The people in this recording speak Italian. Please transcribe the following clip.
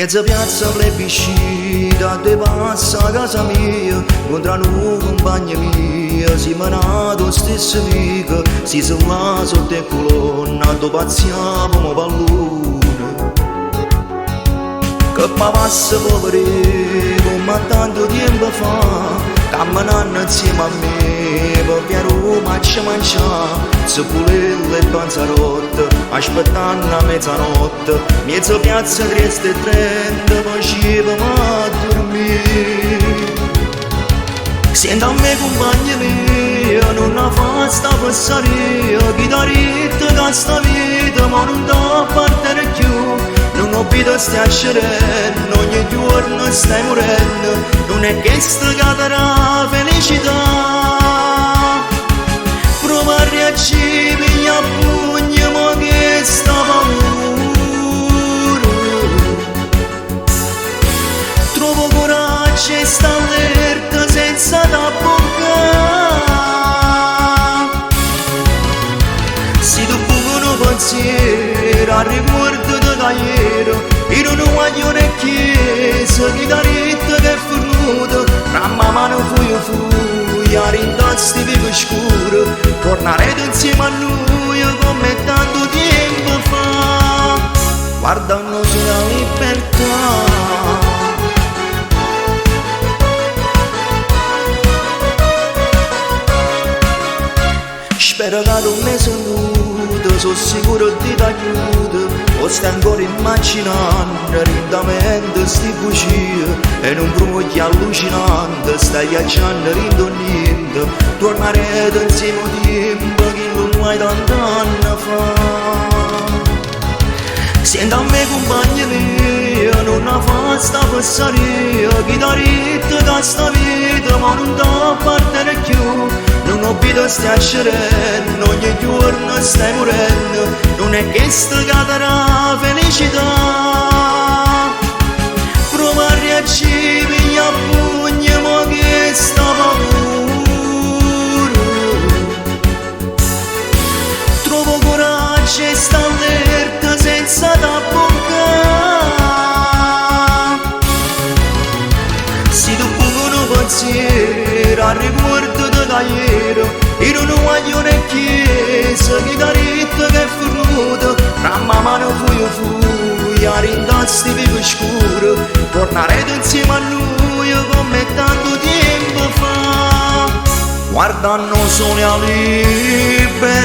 Mezza piazza plebiscita, te passa a casa mia, contro un compagno mia, si manato stesso vico, si là sotto il colonna, dopo pazziamo pallone. Che passa poverino, ma tanto tempo fa, camminando insieme a me, per via Roma ci mangiamo, Zeppulelle e panzarotte, aspettando a mezzanotte, mezza piazza Trieste e Trento, facevamo a dormire. Senta a me compagni mia, non la fa sta passaria, chitarretta che sta vita, ma non da partire più. Non ho vita stai scerendo, ogni giorno stai morendo, non è che sta cadrà felicità. Prova a reagire, mi appugna, ma che sta paura. Trovo coraggio e sta allerta senza t'abboccare. Se tu buono pensiero, a ricordo io non voglio ne chiesa, chitarretta che è fornuta, ramma mano fui, a rindazzi vivo scuro, tornarete insieme a noi come tanto tempo fa, guardando sulla libertà. Spero che non mi saluta, sono sicuro di t'aiuta. O stai ancora immaginando lentamente sti bugie e in un brugno allucinante stai viaggiando rindo niente, tornerete insieme a tempo che non mai tant'anni fa. Senta a me compagni mia, non la fa sta passaria, chitarretta che sta vita ma non da partire più. Non ho vita stai scerendo, ogni giorno stai morendo, non è che sta cadrà felicità. Prova a reagire, mi appugna, ma che sta paura. Trovo coraggio e sta allerta senza t'abboccare. Se tu buono pensiero, a ricordo io non voglio ne chiesa, chitarretta che è fornuta, ramma mano fui, a rindazzi vivo scuro, tornerete insieme a noi come tanto tempo fa, guardando sole a libertà.